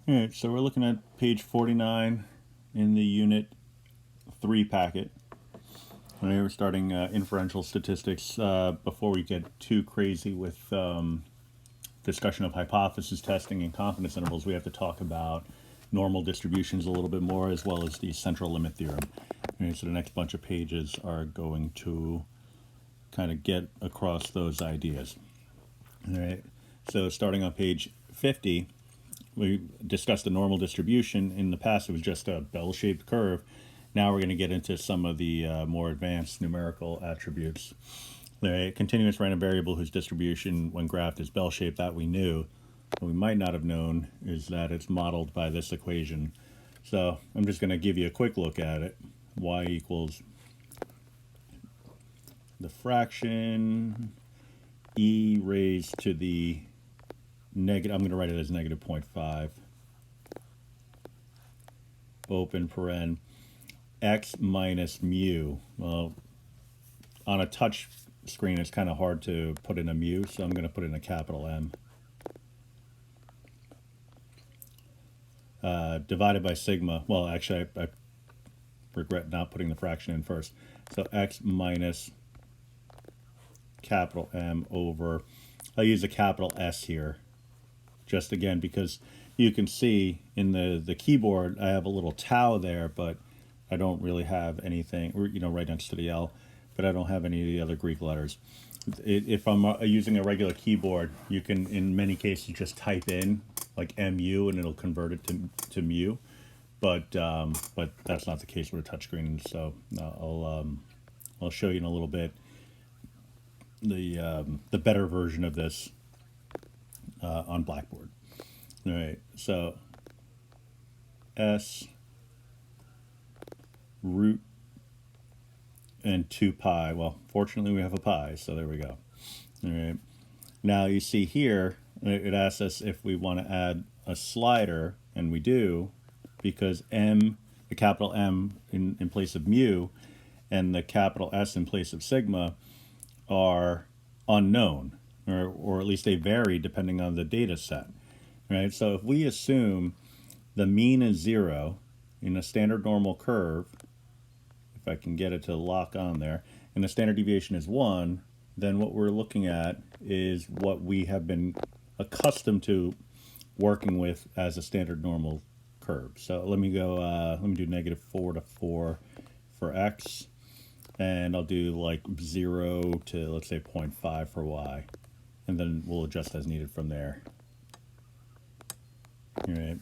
All right, so we're looking at page 49 in the Unit 3 packet. And we're starting inferential statistics. Before we get too crazy with discussion of hypothesis testing and confidence intervals, we have to talk about normal distributions a little bit more, as well as the central limit theorem. Okay, so the next bunch of pages are going to kind of get across those ideas. All right, so starting on page 50, we discussed the normal distribution. In the past, it was just a bell-shaped curve. Now we're going to get into some of the more advanced numerical attributes. The continuous random variable whose distribution when graphed is bell-shaped, that we knew. What we might not have known is that it's modeled by this equation. So I'm just going to give you a quick look at it. Y equals the fraction e raised to the negative, I'm going to write it as negative 0.5, open paren, x minus mu. Well, on a touch screen it's kind of hard to put in a mu, so I'm going to put in a capital M. Divided by sigma. Well, actually, I regret not putting the fraction in first. So x minus capital M over, I'll use a capital S here, just again because you can see in the keyboard I have a little tau there, but I don't really have anything, right next to the L, but I don't have any of the other Greek letters. If I'm using a regular keyboard, you can, in many cases, just type in like mu and it'll convert it to mu, but that's not the case with a touchscreen. So I'll show you in a little bit the better version of this on Blackboard. All right, so S root and 2 pi. Well, fortunately we have a pi, so there we go. All right. Now you see here, it asks us if we want to add a slider, and we do, because M, the capital M in place of mu, and the capital S in place of sigma are unknown, or at least they vary depending on the data set. Right? So if we assume the mean is 0 in a standard normal curve, if I can get it to lock on there, and the standard deviation is 1, then what we're looking at is what we have been accustomed to working with as a standard normal curve. So let me go, let me do negative 4 to 4 for x, and I'll do like 0 to, let's say, 0.5 for y, and then we'll adjust as needed from there. All right.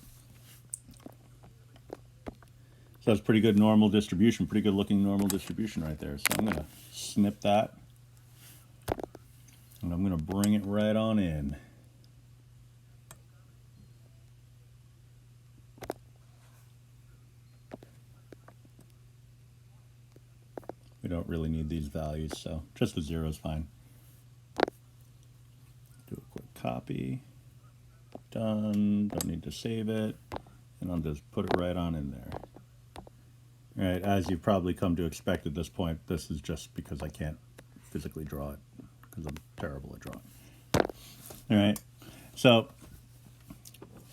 So that's pretty good normal distribution, pretty good looking normal distribution right there. So I'm going to snip that, and I'm going to bring it right on in. We don't really need these values, so just the 0 is fine. Do a quick copy. Done. Don't need to save it. And I'll just put it right on in there. All right, as you've probably come to expect at this point, this is just because I can't physically draw it, because I'm terrible at drawing. All right, so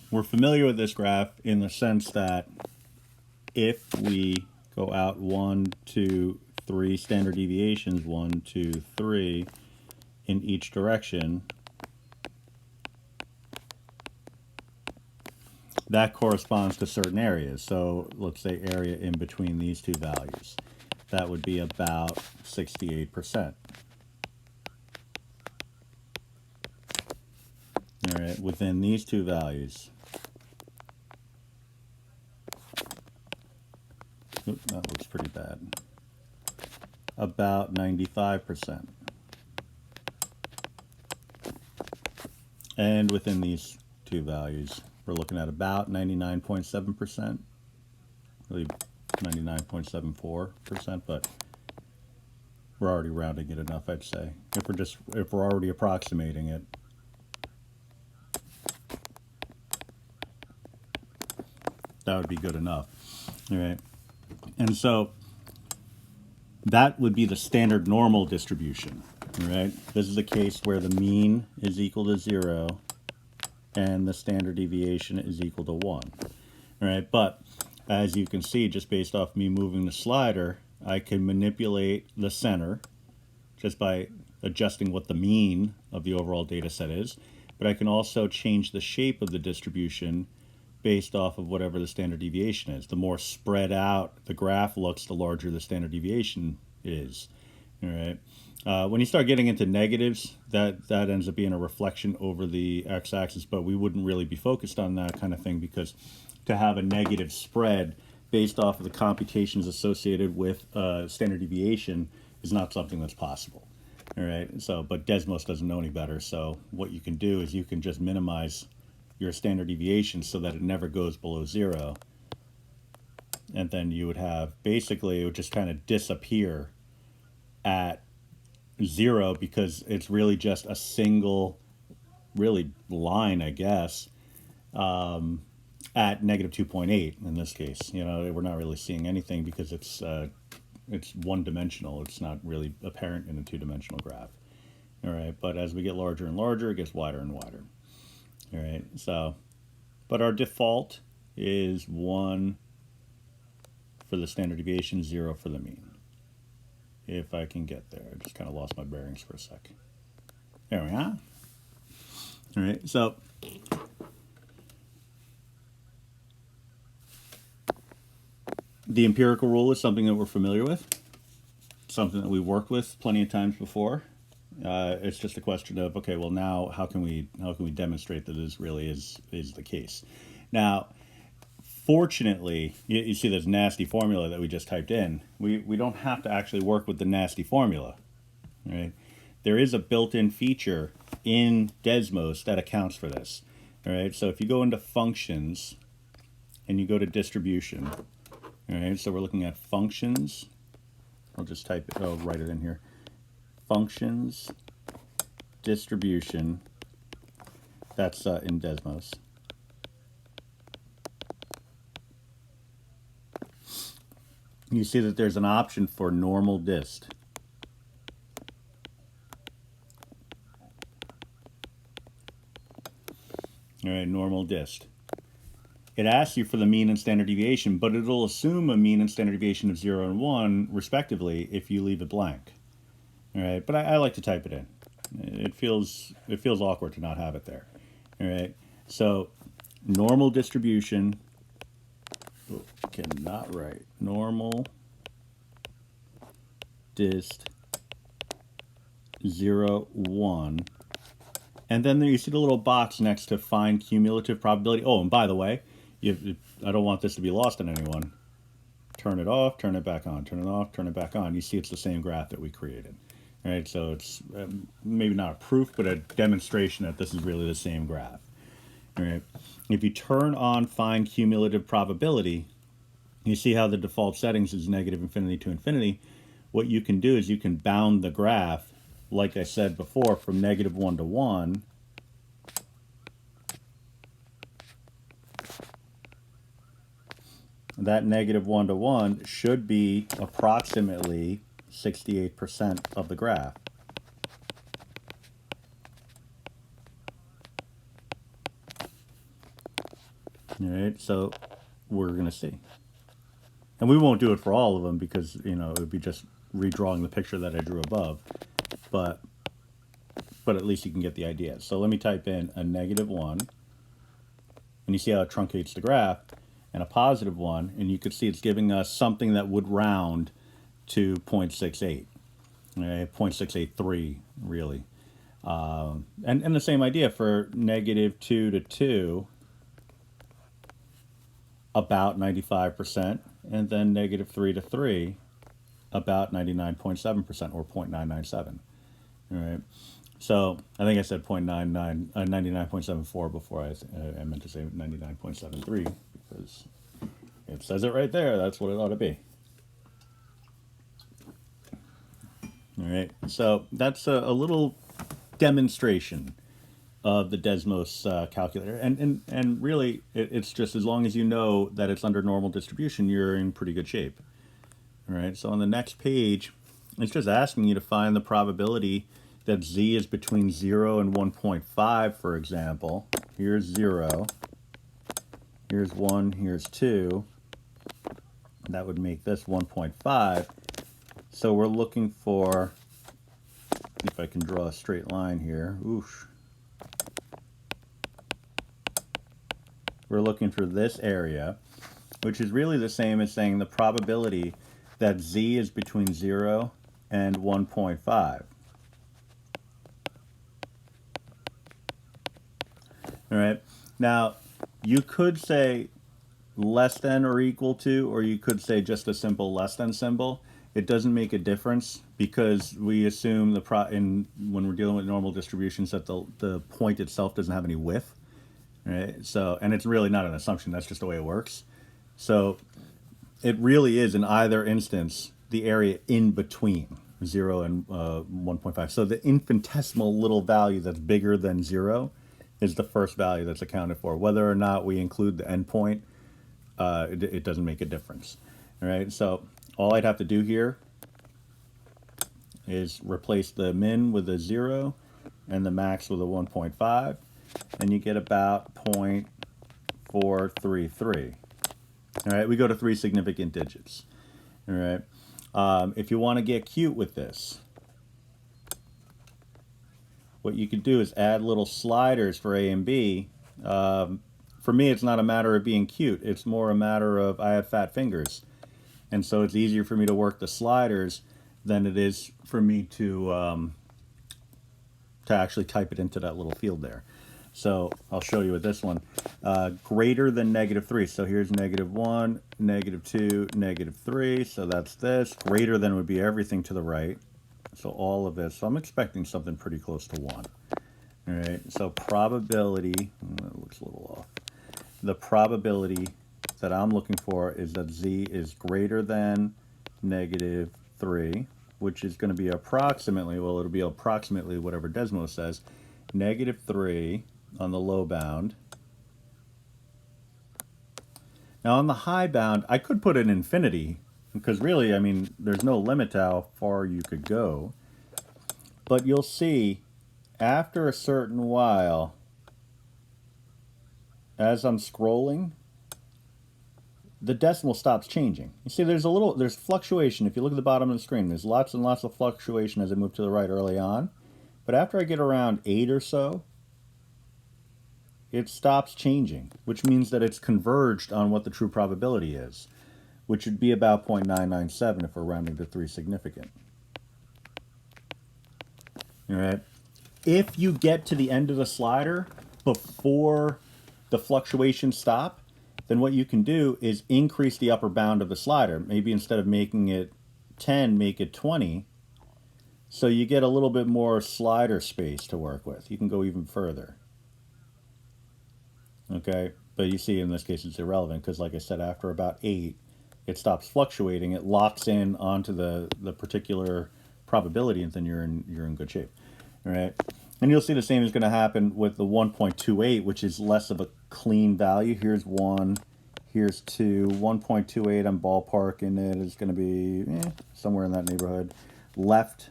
we're familiar with this graph in the sense that if we go out 1, 2, 3 standard deviations, 1, 2, 3 in each direction, that corresponds to certain areas. So let's say area in between these two values. That would be about 68%. All right, within these two values. Oop, that looks pretty bad. About 95%. And within these two values, we're looking at about 99.7%, really 99.74%, but we're already rounding it enough, I'd say. If we're already approximating it, that would be good enough. All right. And so that would be the standard normal distribution. All right. This is a case where the mean is equal to 0 and the standard deviation is equal to 1. All right, but as you can see, just based off me moving the slider, I can manipulate the center just by adjusting what the mean of the overall data set is, but I can also change the shape of the distribution based off of whatever the standard deviation is. The more spread out the graph looks, the larger the standard deviation is. All right. When you start getting into negatives, that ends up being a reflection over the x-axis, but we wouldn't really be focused on that kind of thing, because to have a negative spread based off of the computations associated with standard deviation is not something that's possible. All right. So, but Desmos doesn't know any better. So what you can do is you can just minimize your standard deviation so that it never goes below 0. And then you would have, basically, it would just kind of disappear at 0, because it's really just a single, really line, I guess, at negative 2.8 in this case. You know, we're not really seeing anything because it's one-dimensional. It's not really apparent in a two-dimensional graph. All right, but as we get larger and larger, it gets wider and wider. All right, so, but our default is 1 for the standard deviation, 0 for the mean. If I can get there. I just kind of lost my bearings for a sec. There we are. All right, so the empirical rule is something that we're familiar with, something that we've worked with plenty of times before. It's just a question of, okay, well, now how can we demonstrate that this really is the case? Now, fortunately, you see this nasty formula that we just typed in. We don't have to actually work with the nasty formula, right? There is a built-in feature in Desmos that accounts for this. All right, so if you go into functions and you go to distribution, all right, so we're looking at functions. I'll just type it, I'll write it in here. Functions, distribution, that's in Desmos. You see that there's an option for normal dist. All right, normal dist. It asks you for the mean and standard deviation, but it'll assume a mean and standard deviation of 0 and 1, respectively, if you leave it blank. All right, but I like to type it in. It feels awkward to not have it there. All right, so normal distribution. Cannot write. Normal dist 0, 1. And then there you see the little box next to find cumulative probability. Oh, and by the way, I don't want this to be lost on anyone. Turn it off, turn it back on, turn it off, turn it back on. You see it's the same graph that we created. All right, so it's maybe not a proof, but a demonstration that this is really the same graph. All right, if you turn on find cumulative probability, you see how the default settings is negative infinity to infinity. What you can do is you can bound the graph, like I said before, from negative 1 to 1. That negative 1 to 1 should be approximately 68% of the graph. All right, so we're going to see. And we won't do it for all of them because, you know, it would be just redrawing the picture that I drew above. But at least you can get the idea. So let me type in a negative 1. And you see how it truncates the graph. And a positive 1. And you can see it's giving us something that would round to 0.68. Okay, 0.683, really. And the same idea for negative 2 to 2. About 95%, and then negative 3 to 3, about 99.7% or 0.997. All right. So I think I said 99.74 before I meant to say 99.73 because it says it right there. That's what it ought to be. All right. So that's a little demonstration of the Desmos calculator. And really, it's just as long as you know that it's under normal distribution, you're in pretty good shape. All right, so on the next page, it's just asking you to find the probability that z is between 0 and 1.5, for example. here's 0, here's 1, here's 2. That would make this 1.5. So we're looking for, if I can draw a straight line here, oof. We're looking for this area, which is really the same as saying the probability that z is between 0 and 1.5. All right. Now, you could say less than or equal to, or you could say just a simple less than symbol. It doesn't make a difference because we assume when we're dealing with normal distributions that the point itself doesn't have any width. Right? So, and it's really not an assumption, that's just the way it works. So it really is in either instance the area in between 0 and 1.5. So the infinitesimal little value that's bigger than 0 is the first value that's accounted for. Whether or not we include the endpoint, it doesn't make a difference. All right, so all I'd have to do here is replace the min with a 0 and the max with a 1.5, and you get about 0.433. All right, we go to 3 significant digits. All right, if you want to get cute with this, what you could do is add little sliders for A and B. For me, it's not a matter of being cute. It's more a matter of I have fat fingers. And so it's easier for me to work the sliders than it is for me to actually type it into that little field there. So I'll show you with this one. Greater than -3. So here's -1, -2, -3. So that's this. Greater than would be everything to the right. So all of this. So I'm expecting something pretty close to 1. All right. So probability, that looks a little off. The probability that I'm looking for is that z is greater than -3, which is going to be approximately, well, it'll be approximately whatever Desmos says, -3 on the low bound. Now on the high bound, I could put an infinity, because really, I mean, there's no limit to how far you could go. But you'll see, after a certain while, as I'm scrolling, the decimal stops changing. You see, there's fluctuation. If you look at the bottom of the screen, there's lots and lots of fluctuation as I move to the right early on. But after I get around 8 or so, it stops changing, which means that it's converged on what the true probability is, which would be about 0.997 if we're rounding to 3 significant. All right. If you get to the end of the slider before the fluctuations stop, then what you can do is increase the upper bound of the slider. Maybe instead of making it 10, make it 20. So you get a little bit more slider space to work with. You can go even further. Okay, but you see in this case it's irrelevant because, like I said, after about 8, it stops fluctuating. It locks in onto the particular probability, and then you're in good shape. All right, and you'll see the same is going to happen with the 1.28, which is less of a clean value. Here's 1, here's 2, 1.28. I'm ballparking it. It's going to be somewhere in that neighborhood. Left.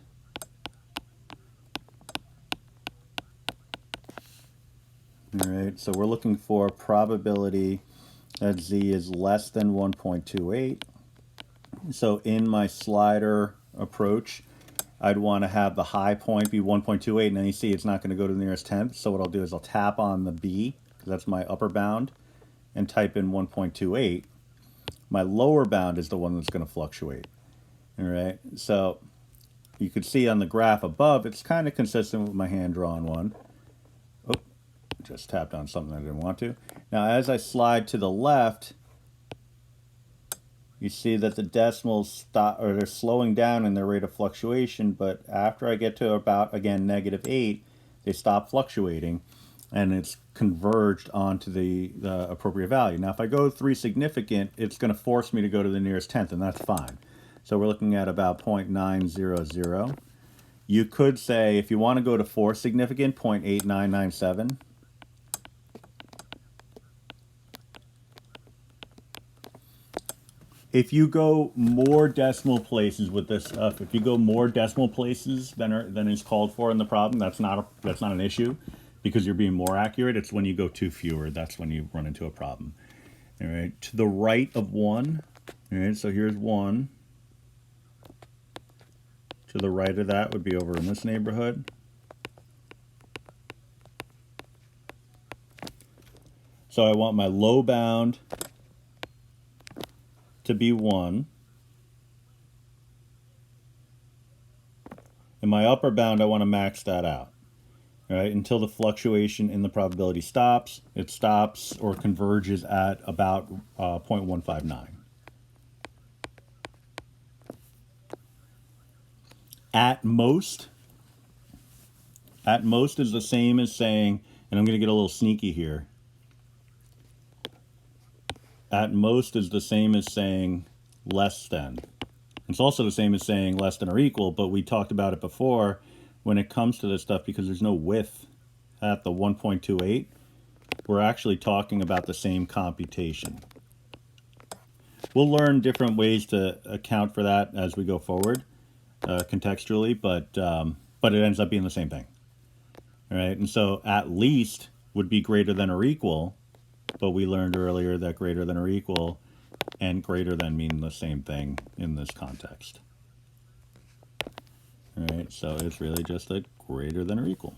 All right, so we're looking for probability that z is less than 1.28. So in my slider approach, I'd want to have the high point be 1.28, and then you see it's not going to go to the nearest tenth. So what I'll do is I'll tap on the B, because that's my upper bound, and type in 1.28. My lower bound is the one that's going to fluctuate. All right, so you could see on the graph above, it's kind of consistent with my hand-drawn one. Just tapped on something I didn't want to. Now, as I slide to the left, you see that the decimals stop, or they're slowing down in their rate of fluctuation, but after I get to about, again, -8, they stop fluctuating, and it's converged onto the appropriate value. Now, if I go 3 significant, it's going to force me to go to the nearest tenth, and that's fine. So we're looking at about 0.900. You could say, if you want to go to 4 significant, 0.8997. If you go more decimal places with this stuff, if you go more decimal places than is called for in the problem, that's not an issue. because you're being more accurate. It's when you go too fewer, that's when you run into a problem. All right, to the right of 1, all right, so here's 1. To the right of that would be over in this neighborhood. So I want my low bound to be 1. And my upper bound, I want to max that out. Right, until the fluctuation in the probability stops. It stops or converges at about 0.159. At most is the same as saying, and I'm going to get a little sneaky here. At most is the same as saying less than. It's also the same as saying less than or equal, but we talked about it before. When it comes to this stuff, because there's no width at the 1.28, we're actually talking about the same computation. We'll learn different ways to account for that as we go forward, contextually, but it ends up being the same thing. All right, and so at least would be greater than or equal, but we learned earlier that greater than or equal and greater than mean the same thing in this context. All right, so it's really just a greater than or equal.